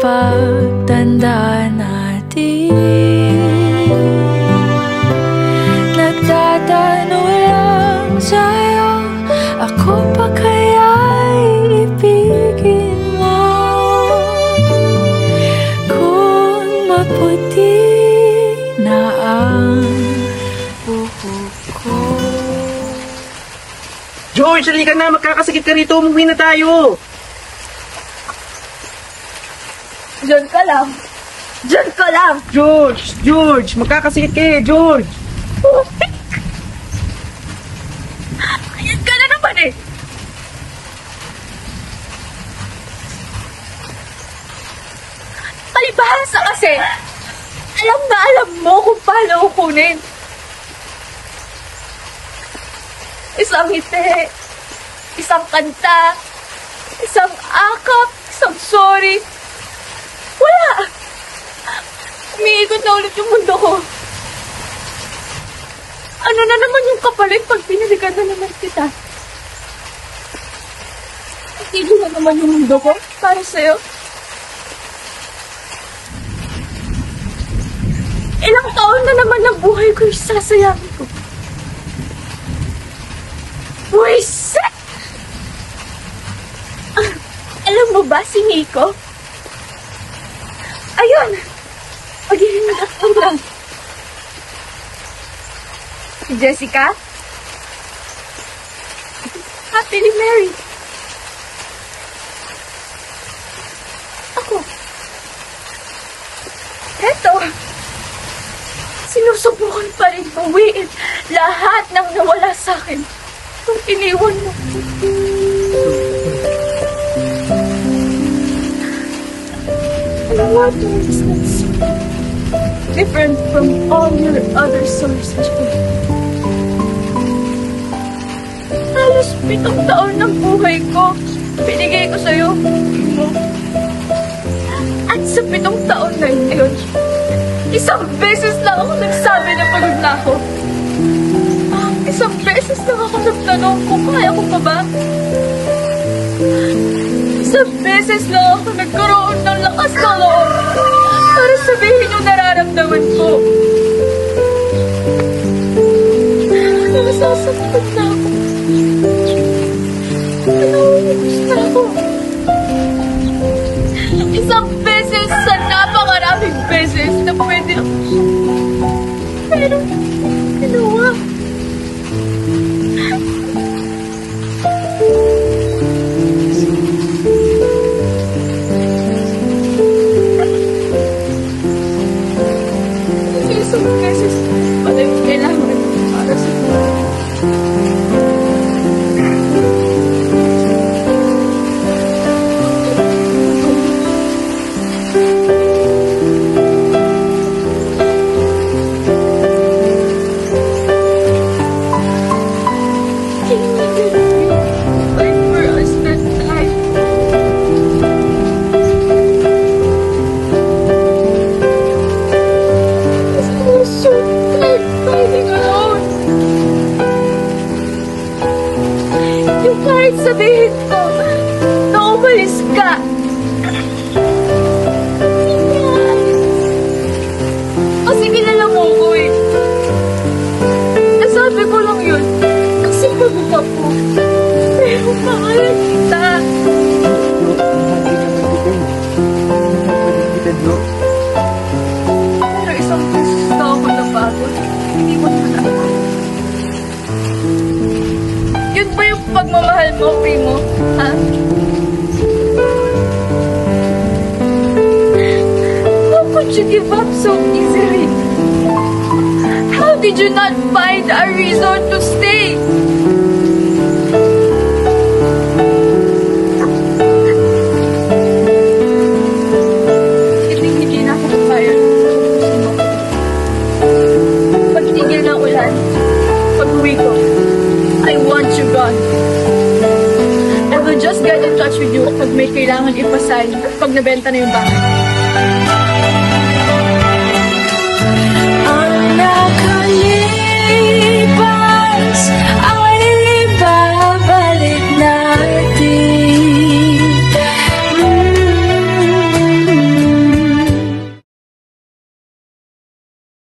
pagtanda natin, nagtatanong lang sa'yo, ako pa kaya'y ibigin mo? Kung maputi na ang buhok ko. George, halika na. Magkakasakit ka rito. Umuwi na tayo. Diyan ka lang. Diyan ka lang. George, magkakasakit ka eh, George. Ayan ka na naman eh. Palibhasa kasi. Alam na alam mo kung paano ko kunin. Isang ngiti, isang kanta, isang akap, isang sorry. Wala! Umiikot na ulit yung mundo ko. Ano na naman yung kapalit pag pinalikan na naman kita? Hindi na naman yung mundo ko para sa'yo. Ilang taon na naman ng buhay ko yung sasayangin ko. Buisit! Alam mo ba si Nico? Ayun! Pag-ihinag ko lang. Si Jessica? Happily married. Ako. Eto. Sinusubukan pa rin bawiin lahat ng nawala sa akin kung iniwan mo. And water is not sweet, different from all your other sources. Halos 7 taon ng buhay ko, binigay ko sa'yo. At sa 7 taon na yun, isang beses lang ako nagsabi na pagod na ako. Isang beses lang ako nagtanong kung kaya ko pa ba. Isang beses lang ako nagkaroon ng lakas ng loob para sabihin yung nararamdaman ko. Nasasaktan na ako. Nauubos na ako. Isang beses sa napakaraming beses na pwede ako. Pero, ginawa. Kasi isang beses pala yung kailangan para sa kahit sabihin ko na umalis ka. Kasi kilala mo ko eh. Nasabi ko lang yun kasi pagod ako. Pero mahal kita. Pero isang beses na ako napagod. Hindi mo na ako. Yun ba yung pagmamahal mo, Primo? Ha? How could you give up so easily? How did you not find a reason to stay? Hindi na ako kaya. Pagtigil ng ulan, pag-uwi ko, I want you gone. I will just get in touch with you pag may kailangan ipasign pag nabenta na yung bahay. Ang nakalipas